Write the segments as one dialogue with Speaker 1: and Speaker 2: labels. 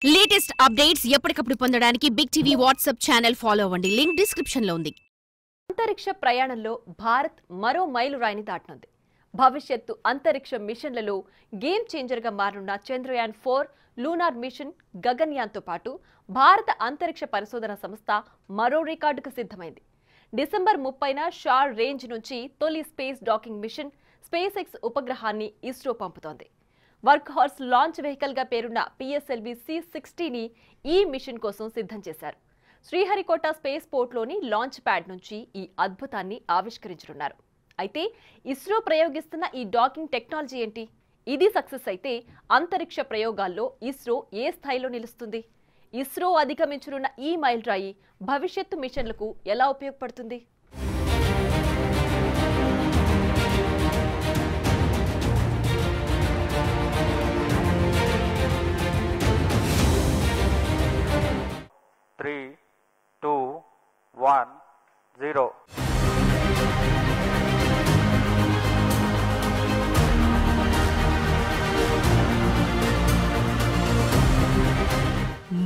Speaker 1: Latest updates ఎప్పటికప్పుడు పొందడానికి big TV WhatsApp channel follow అవ్వండి. లింక్ డిస్క్రిప్షన్ లో ఉంది.
Speaker 2: అంతరిక్ష ప్రయాణంలో భారత్ మరో మైలురాయిని దాటనుంది. భవిష్యత్తు అంతరిక్ష మిషన్లలో గేమ్ చేంజర్ గా మారనున్న చంద్రయాన్ 4 లూనార్ మిషన్ గగన్యాన్తో పాటు భారత అంతరిక్ష పరిశోధన సంస్థ మరో రికార్డుకు సిద్ధమైంది. డిసెంబర్ 30న షార్ రేంజ్ నుంచి తొలి space docking mission SpaDeX ఉపగ్రహాన్ని ఇస్రో పంపుతోంది. వర్క్ హార్స్ లాంచ్ వెహికల్ గా పేరున్న PSLV C-60ని ఈ మిషన్ కోసం సిద్ధం చేశారు. శ్రీహరికోట స్పేస్ పోర్ట్లోని లాంచ్ ప్యాడ్ నుంచి ఈ అద్భుతాన్ని ఆవిష్కరించనున్నారు. అయితే ఇస్రో ప్రయోగిస్తున్న ఈ డాకింగ్ టెక్నాలజీ ఏంటి? ఇది సక్సెస్ అయితే అంతరిక్ష ప్రయోగాల్లో ఇస్రో ఏ స్థాయిలో నిలుస్తుంది? ఇస్రో అధిగమించనున్న ఈ మైలురాయి భవిష్యత్తు మిషన్లకు ఎలా ఉపయోగపడుతుంది?
Speaker 3: Three, two, one, zero.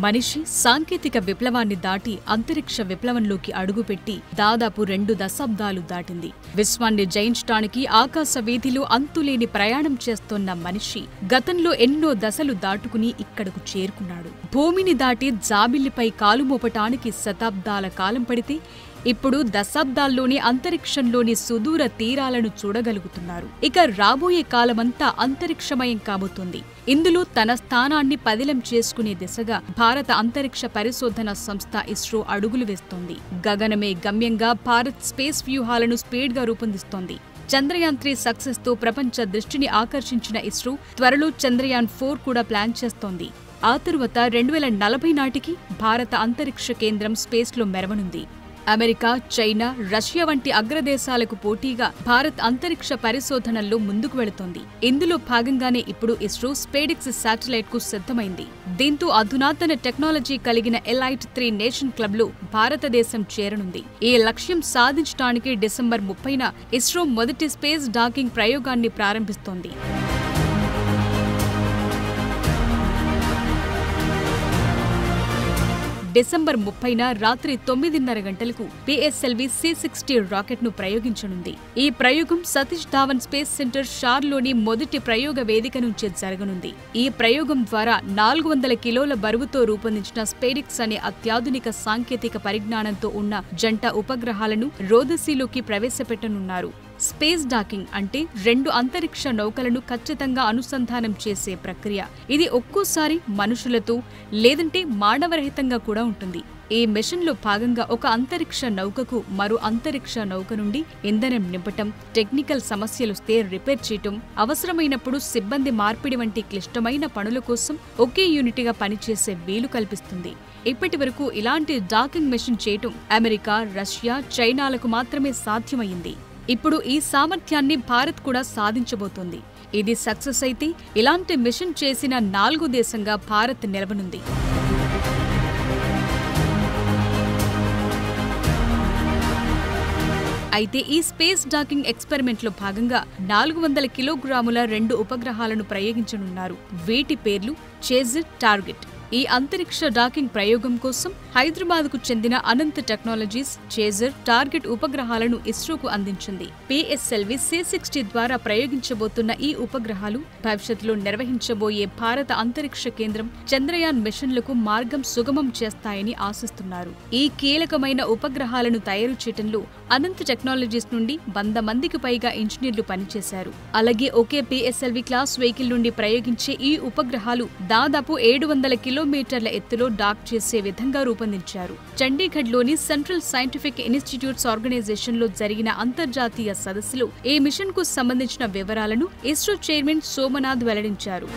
Speaker 4: మనిషి సాంకేతిక విప్లవాన్ని దాటి అంతరిక్ష విప్లవంలోకి అడుగుపెట్టి దాదాపు 2 దశాబ్దాలు దాటింది. విశ్వాన్ని జయించడానికి ఆకాశ వీధిలో అంతులేని ప్రయాణం చేస్తోన్న మనిషి గతంలో ఎన్నో దశలు దాటుకుని ఇక్కడకు చేరుకున్నాడు. భూమిని దాటి జాబిల్లిపై కాలుమోపటానికి శతాబ్దాల కాలం పడితే ఇప్పుడు దశాబ్దాల్లోని అంతరిక్షంలోని సుదూర తీరాలను చూడగలుగుతున్నారు. ఇక రాబోయే కాలమంతా అంతరిక్షమయం కాబోతుంది. ఇందులో తన స్థానాన్ని పదిలం చేసుకునే దిశగా భారత అంతరిక్ష పరిశోధన సంస్థ ఇస్రో అడుగులు వేస్తోంది. గగనమే గమ్యంగా భారత్ స్పేస్ వ్యూహాలను స్పీడ్గా రూపొందిస్తోంది. చంద్రయాన్ 3 సక్సెస్ తో ప్రపంచ దృష్టిని ఆకర్షించిన ఇస్రో త్వరలో చంద్రయాన్ 4 కూడా ప్లాన్ చేస్తోంది. ఆ తరువాత 2040 నాటికి భారత అంతరిక్ష కేంద్రం స్పేస్లో మెరవనుంది. అమెరికా, చైనా, రష్యా వంటి అగ్రదేశాలకు పోటీగా భారత్ అంతరిక్ష పరిశోధనల్లో ముందుకు వెళుతోంది. ఇందులో భాగంగానే ఇప్పుడు ఇస్రో స్పేడెక్స్ శాటిలైట్ కు సిద్ధమైంది. దీంతో అధునాతన టెక్నాలజీ కలిగిన ఎలైట్ 3 నేషన్ క్లబ్ లో భారతదేశం చేరనుంది. ఈ లక్ష్యం సాధించడానికి డిసెంబర్ 30న ఇస్రో మొదటి స్పేస్ డాకింగ్ ప్రయోగాన్ని ప్రారంభిస్తోంది. డిసెంబర్ 30న రాత్రి 9:30 గంటలకు PSLV C-60 రాకెట్ ను ప్రయోగించనుంది. ఈ ప్రయోగం సతీష్ ధావన్ స్పేస్ సెంటర్ షార్లోని మొదటి ప్రయోగ వేదిక నుంచి జరగనుంది. ఈ ప్రయోగం ద్వారా 400 కిలోల బరువుతో రూపొందించిన స్పేడెక్స్ అనే అత్యాధునిక సాంకేతిక పరిజ్ఞానంతో ఉన్న జంట ఉపగ్రహాలను రోదసీలోకి ప్రవేశపెట్టనున్నారు. స్పేస్ డాకింగ్ అంటే 2 అంతరిక్ష నౌకలను ఖచ్చితంగా అనుసంధానం చేసే ప్రక్రియ. ఇది ఒక్కోసారి మనుషులతో లేదంటే మానవరహితంగా కూడా ఉంటుంది. ఈ మిషన్లో భాగంగా ఒక అంతరిక్ష నౌకకు మరో అంతరిక్ష నౌక నుండి ఇంధనం నింపటం, టెక్నికల్ సమస్యలొస్తే రిపేర్ చేయటం, అవసరమైనప్పుడు సిబ్బంది మార్పిడి వంటి క్లిష్టమైన పనుల కోసం ఒకే యూనిట్గా పనిచేసే వీలు కల్పిస్తుంది. ఇప్పటి వరకు ఇలాంటి డాకింగ్ మిషన్ చేయటం అమెరికా, రష్యా, చైనాలకు మాత్రమే సాధ్యమైంది. ఇప్పుడు ఈ సామర్థ్యాన్ని భారత్ కూడా సాధించబోతోంది. ఇది సక్సెస్ అయితే ఇలాంటి మిషన్ చేసిన 4వ దేశంగా భారత్ నిలవనుంది. అయితే ఈ స్పేస్ డాకింగ్ ఎక్స్పెరిమెంట్లో భాగంగా 400 కిలోగ్రాముల 2 ఉపగ్రహాలను ప్రయోగించనున్నారు. వీటి పేర్లు చేజర్, టార్గెట్. ఈ అంతరిక్ష డాకింగ్ ప్రయోగం కోసం హైదరాబాద్కు చెందిన అనంత్ టెక్నాలజీస్ చేజర్, టార్గెట్ ఉపగ్రహాలను ఇస్రోకు అందించింది. PSLV C-60 ద్వారా ప్రయోగించబోతున్న ఈ ఉపగ్రహాలు భవిష్యత్తులో నిర్వహించబోయే భారత అంతరిక్ష కేంద్రం చంద్రయాన్ మిషన్లకు మార్గం సుగమం చేస్తాయని ఆశిస్తున్నారు. ఈ కీలకమైన ఉపగ్రహాలను తయారు చేయడంలో అనంత్ టెక్నాలజీస్ నుండి 100 మందికి పైగా ఇంజనీర్లు పనిచేశారు. అలాగే ఒకే PSLV క్లాస్ వెహికల్ నుండి ప్రయోగించే ఈ ఉపగ్రహాలు దాదాపు 700 కిలోమీటర్ల ఎత్తులో డాక్ చేసే విధంగా రూపొందించారు. చండీగఢ్లోని సెంట్రల్ సైంటిఫిక్ ఇన్స్టిట్యూట్స్ ఆర్గనైజేషన్లో జరిగిన అంతర్జాతీయ సదస్సులో ఈ మిషన్ కు సంబంధించిన వివరాలను ఇస్రో చైర్మన్ సోమనాథ్ వెల్లడించారు.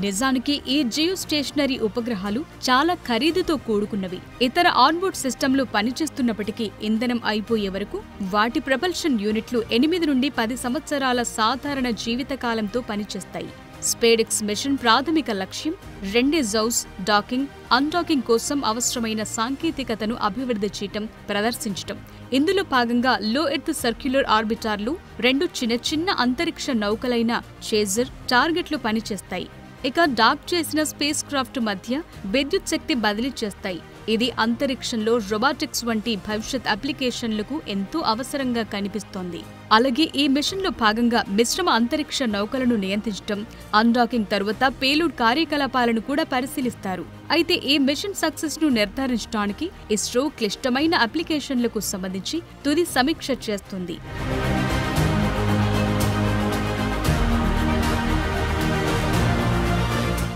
Speaker 4: నిజానికి ఈ జియో స్టేషనరీ ఉపగ్రహాలు చాలా ఖరీదుతో కూడుకున్నవి. ఇతర ఆన్బోర్డ్ సిస్టంలు పనిచేస్తున్నప్పటికీ ఇంధనం అయిపోయే వరకు వాటి ప్రపల్షన్ యూనిట్లు 8 నుండి 10 సంవత్సరాల సాధారణ జీవితకాలంతో పనిచేస్తాయి. స్పేడెక్స్ మిషన్ ప్రాథమిక లక్ష్యం రెండేజౌస్ డాకింగ్, అన్డాకింగ్ కోసం అవసరమైన సాంకేతికతను అభివృద్ధి చేయటం, ప్రదర్శించటం. ఇందులో భాగంగా లో ఎర్త్ సర్క్యులర్ ఆర్బిటార్లు 2 చిన్న అంతరిక్ష నౌకలైన చేజర్, టార్గెట్లు పనిచేస్తాయి. ఇక డాక్ చేసిన స్పేస్ క్రాఫ్ట్ మధ్య విద్యుత్ శక్తి బదిలీ చేస్తాయి. ఇది అంతరిక్షంలో రోబోటిక్స్ వంటి భవిష్యత్ అప్లికేషన్లకు ఎంతో అవసరంగా కనిపిస్తోంది. అలాగే ఈ మిషన్లో భాగంగా మిశ్రమ అంతరిక్ష నౌకలను నియంత్రించడం, అన్డాకింగ్ తరువాత పేలోడ్ కార్యకలాపాలను కూడా పరిశీలిస్తారు. అయితే ఈ మిషన్ సక్సెస్ ను నిర్ధారించడానికి ఇస్రో క్లిష్టమైన అప్లికేషన్లకు సంబంధించి తుది సమీక్ష చేస్తుంది.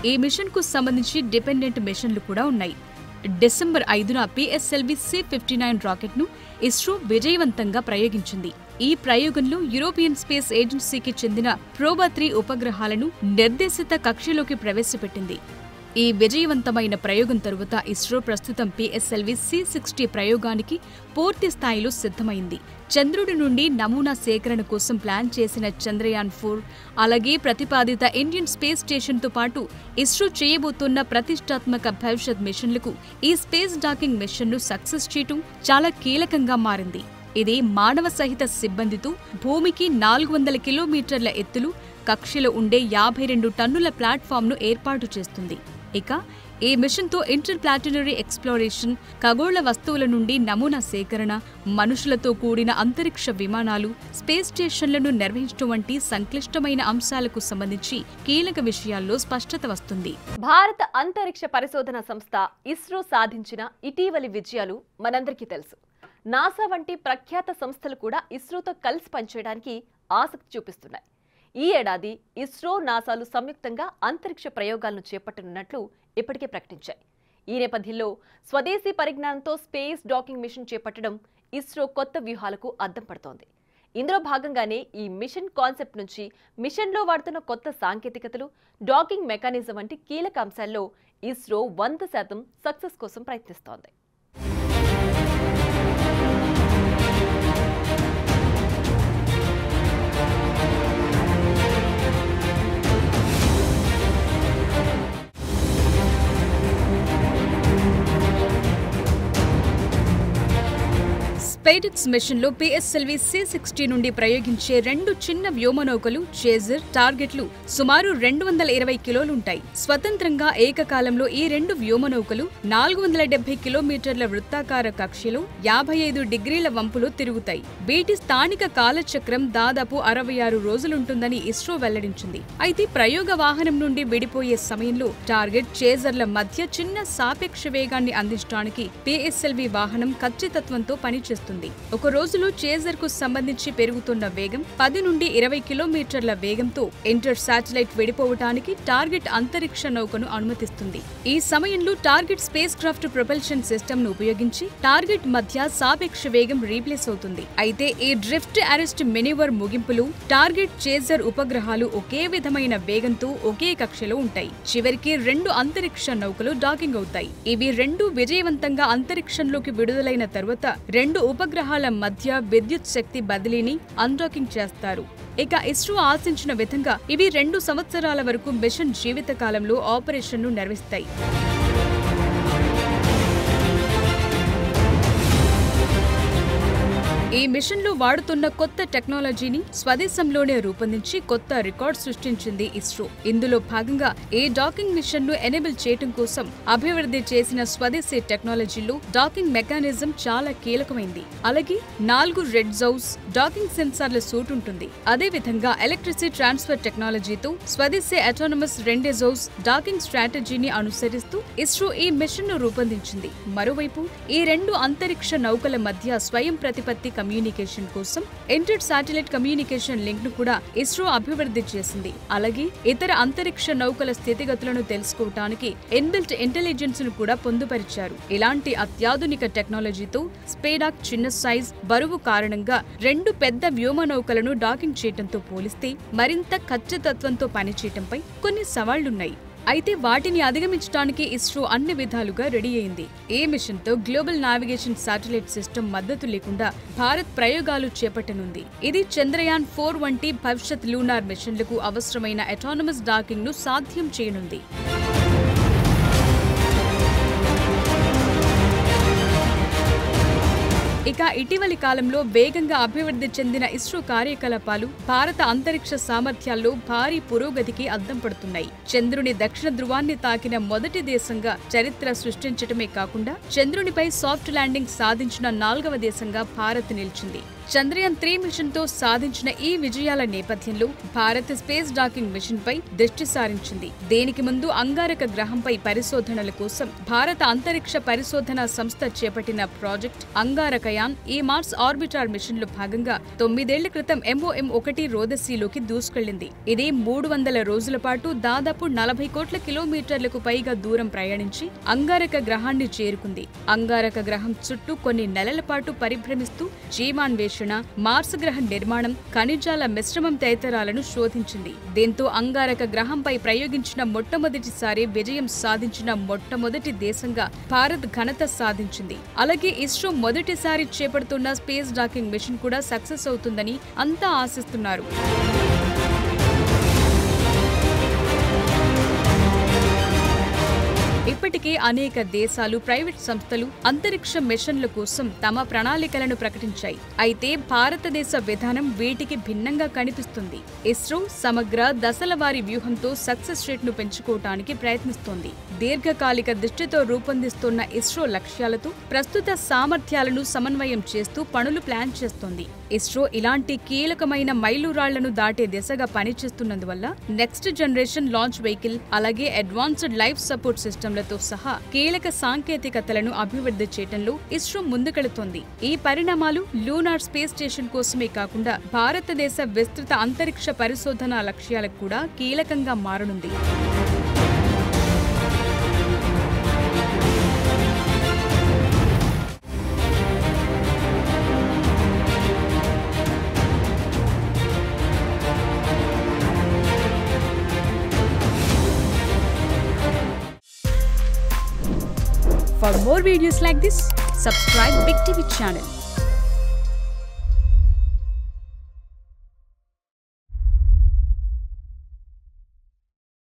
Speaker 4: ఈ మిషన్ కు సంబంధించి డిపెండెంట్ మిషన్లు కూడా ఉన్నాయి. డిసెంబర్ 5న PSLV C-59 రాకెట్ ను ఇస్రో విజయవంతంగా ప్రయోగించింది. ఈ ప్రయోగంలో యూరోపియన్ స్పేస్ ఏజెన్సీకి చెందిన ప్రోబా 3 ఉపగ్రహాలను నిర్దేశిత కక్షలోకి ప్రవేశపెట్టింది. ఈ విజయవంతమైన ప్రయోగం తరువాత ఇస్రో ప్రస్తుతం PSLV C-60 ప్రయోగానికి పూర్తి స్థాయిలో సిద్ధమైంది. చంద్రుడి నుండి నమూనా సేకరణ కోసం ప్లాన్ చేసిన చంద్రయాన్-4, అలాగే ప్రతిపాదిత ఇండియన్ స్పేస్ స్టేషన్తో పాటు ఇస్రో చేయబోతున్న ప్రతిష్టాత్మక భవిష్యత్ మిషన్లకు ఈ స్పేస్ డాకింగ్ మిషన్ను సక్సెస్ చేయటం చాలా కీలకంగా మారింది. ఇది మానవ సహిత సిబ్బందితో భూమికి 400 కిలోమీటర్ల ఎత్తులు, కక్షలో ఉండే 52 టన్నుల ప్లాట్ఫామ్ను ఏర్పాటు చేస్తుంది. ఇక ఈ మిషన్తో ఇంటర్ ప్లానెటరీ ఎక్స్ప్లోరేషన్, ఖగోళ వస్తువుల నుండి నమూనా సేకరణ, మనుషులతో కూడిన అంతరిక్ష విమానాలు, స్పేస్ స్టేషన్లను నిర్వహించడం వంటి సంక్లిష్టమైన అంశాలకు సంబంధించి కీలక విషయాల్లో స్పష్టత వస్తుంది.
Speaker 2: భారత అంతరిక్ష పరిశోధన సంస్థ ఇస్రో సాధించిన ఇటీవలి విజయాలు మనందరికీ తెలుసు. నాసా వంటి ప్రఖ్యాత సంస్థలు కూడా ఇస్రోతో కలిసి పనిచేయడానికి ఆసక్తి చూపిస్తున్నాయి. ఈ ఏడాది ఇస్రో, నాసాలు సంయుక్తంగా అంతరిక్ష ప్రయోగాలను చేపట్టనున్నట్లు ఇప్పటికే ప్రకటించాయి. ఈ నేపథ్యంలో స్వదేశీ పరిజ్ఞానంతో స్పేస్ డాకింగ్ మిషన్ చేపట్టడం ఇస్రో కొత్త వ్యూహాలకు అద్దం పడుతోంది. ఇందులో భాగంగానే ఈ మిషన్ కాన్సెప్ట్ నుంచి మిషన్లో వాడుతున్న కొత్త సాంకేతికతలు, డాకింగ్ మెకానిజం వంటి కీలక అంశాల్లో ఇస్రో 100% సక్సెస్ కోసం ప్రయత్నిస్తోంది.
Speaker 4: స్పేడెక్స్ మిషన్లో PSLV C-60 నుండి ప్రయోగించే 2 చిన్న వ్యోమనౌకలు చేజర్, టార్గెట్లు సుమారు 220 కిలోలుంటాయి. స్వతంత్రంగా ఏకకాలంలో ఈ 2 వ్యోమనౌకలు 470 కిలోమీటర్ల వృత్తాకార కక్షలో 55 డిగ్రీల వంపులో తిరుగుతాయి. వీటి స్థానిక కాలచక్రం దాదాపు 66 రోజులుంటుందని ఇస్రో వెల్లడించింది. అయితే ప్రయోగ వాహనం నుండి విడిపోయే సమయంలో టార్గెట్, చేజర్ల మధ్య చిన్న సాపేక్ష వేగాన్ని అందించడానికి PSLV వాహనం ఖచ్చితత్వంతో పనిచేస్తుంది. ఒక రోజులో చేజర్ కు సంబంధించి పెరుగుతున్న వేగం 10 నుండి 20 కిలోమీటర్ల వేగంతో ఇంటర్ శాటిలైట్ విడిపోవటానికి టార్గెట్ అంతరిక్ష నౌకను అనుమతిస్తుంది. ఈ సమయంలో target space craft propulsion system ను ఉపయోగించి టార్గెట్ మధ్య సాపేక్ష వేగం రీప్లేస్ అవుతుంది. అయితే ఈ డ్రిఫ్ట్ అరెస్ట్ మెనివర్ ముగింపులో టార్గెట్, చేజర్ ఉపగ్రహాలు ఒకే విధమైన వేగంతో ఒకే కక్షలో ఉంటాయి. చివరికి 2 అంతరిక్ష నౌకలు డాకింగ్ అవుతాయి. ఇవి 2 విజయవంతంగా అంతరిక్షంలోకి విడుదలైన తరువాత 2 ఉపగ్రహాల మధ్య విద్యుత్ శక్తి బదిలీని అన్డాకింగ్ చేస్తారు. ఇక ఇస్రో ఆశించిన విధంగా ఇవి 2 సంవత్సరాల వరకు మిషన్ జీవితకాలంలో ఆపరేషన్ను నిర్వహిస్తాయి. ఈ మిషన్లో వాడుతున్న కొత్త టెక్నాలజీని స్వదేశంలోనే రూపొందించి కొత్త రికార్డ్ సృష్టించింది ఇస్రో. ఇందులో భాగంగా ఈ డాకింగ్ మిషన్ ను ఎనేబుల్ చేయడం కోసం అభివృద్ధి చేసిన స్వదేశీ టెక్నాలజీలో డాకింగ్ మెకానిజం చాలా కీలకమైంది. అలాగే 4 రెడ్ జౌస్ డాకింగ్ సెన్సార్ల సూట్ ఉంటుంది. అదేవిధంగా ఎలక్ట్రిసిటీ ట్రాన్స్ఫర్ టెక్నాలజీతో స్వదేశీ అటానమస్ రెండెజౌస్ డాకింగ్ స్ట్రాటజీని అనుసరిస్తూ ఇస్రో ఈ మిషన్ ను రూపొందించింది. మరోవైపు ఈ 2 అంతరిక్ష నౌకల మధ్య స్వయం ప్రతిపత్తి కమ్యూనికేషన్ కోసం ఇంటర్ శాటిలైట్ కమ్యూనికేషన్ లింక్ ను కూడా ఇస్రో అభివృద్ధి చేసింది. అలాగే ఇతర అంతరిక్ష నౌకల స్థితిగతులను తెలుసుకోవటానికి ఇన్బిల్ట్ ఇంటెలిజెన్స్ ను కూడా పొందుపరిచారు. ఇలాంటి అత్యాధునిక టెక్నాలజీతో స్పేడాక్ చిన్న సైజ్, బరువు కారణంగా 2 పెద్ద వ్యోమ నౌకలను డాకింగ్ చేయడంతో పోలిస్తే మరింత ఖచ్చితత్వంతో పనిచేయటంపై కొన్ని సవాళ్లున్నాయి. అయితే వాటిని అధిగమించడానికి ఇస్రో అన్ని విధాలుగా రెడీ అయింది. ఈ మిషన్ తో గ్లోబల్ నావిగేషన్ శాటిలైట్ సిస్టమ్ మద్దతు లేకుండా భారత్ ప్రయోగాలు చేపట్టనుంది. ఇది చంద్రయాన్-4 వంటి భవిష్యత్ లూనార్ మిషన్లకు అవసరమైన అటానమస్ డాకింగ్ ను సాధ్యం చేయనుంది. ఇక ఇటీవలి కాలంలో వేగంగా అభివృద్ధి చెందిన ఇస్రో కార్యకలాపాలు భారత అంతరిక్ష సామర్థ్యాల్లో భారీ పురోగతికి అద్దం పడుతున్నాయి. చంద్రుని దక్షిణ ధృవాన్ని తాకిన మొదటి దేశంగా చరిత్ర సృష్టించటమే కాకుండా చంద్రునిపై సాఫ్ట్ ల్యాండింగ్ సాధించిన 4వ దేశంగా భారత్ నిలిచింది. చంద్రయాన్ 3 మిషన్ తో సాధించిన ఈ విజయాల నేపథ్యంలో భారత్ స్పేస్ డాకింగ్ మిషన్ పై దృష్టి సారించింది. దీనికి ముందు అంగారక గ్రహంపై పరిశోధనల కోసం భారత అంతరిక్ష పరిశోధనా సంస్థ చేపట్టిన ప్రాజెక్ట్ అంగారకయాన్ ఈ మార్స్ ఆర్బిటార్ మిషన్ లో భాగంగా 9 ఏళ్ల క్రితం MOM-1 రోదసీలోకి దూసుకెళ్లింది. ఇది 300 రోజుల పాటు దాదాపు 40 కోట్ల కిలోమీటర్లకు పైగా దూరం ప్రయాణించి అంగారక గ్రహాన్ని చేరుకుంది. అంగారక గ్రహం చుట్టూ కొన్ని నెలల పాటు పరిభ్రమిస్తూ జీవాన్వేషణ, మార్స్ గ్రహ నిర్మాణం, ఖనిజాల మిశ్రమం తదితరాలను శోధించింది. దీంతో అంగారక గ్రహంపై ప్రయోగించిన మొట్టమొదటిసారి విజయం సాధించిన మొట్టమొదటి దేశంగా భారత్ ఘనత సాధించింది. అలాగే ఇస్రో మొదటిసారి చేపడుతున్న స్పేస్ డాకింగ్ మిషన్ కూడా సక్సెస్ అవుతుందని అంతా ఆశిస్తున్నారు. ఇప్పటికే అనేక దేశాలు, ప్రైవేట్ సంస్థలు అంతరిక్ష మిషన్ల కోసం తమ ప్రణాళికలను ప్రకటించాయి. అయితే భారతదేశ విధానం వీటికి భిన్నంగా కనిపిస్తుంది. ఇస్రో సమగ్ర దశలవారీ వ్యూహంతో సక్సెస్ రేట్ను పెంచుకోవటానికి ప్రయత్నిస్తోంది. దీర్ఘకాలిక దృష్టితో రూపొందిస్తున్న ఇస్రో లక్ష్యాలతో ప్రస్తుత సామర్థ్యాలను సమన్వయం చేస్తూ పనులు ప్లాన్ చేస్తోంది. ఇస్రో ఇలాంటి కీలకమైన మైలురాళ్లను దాటే దిశగా పనిచేస్తున్నందువల్ల నెక్స్ట్ జనరేషన్ లాంచ్ వెహికల్, అలాగే అడ్వాన్స్డ్ లైఫ్ సపోర్ట్ సిస్టంలతో సహా కీలక సాంకేతికతలను అభివృద్ధి చేయడంలో ఇస్రో ముందుకెళుతోంది. ఈ పరిణామాలు లూనార్ స్పేస్ స్టేషన్ కోసమే కాకుండా భారతదేశ విస్తృత అంతరిక్ష పరిశోధనా లక్ష్యాలకు కూడా కీలకంగా మారనుంది. For more videos like this, subscribe Big TV channel.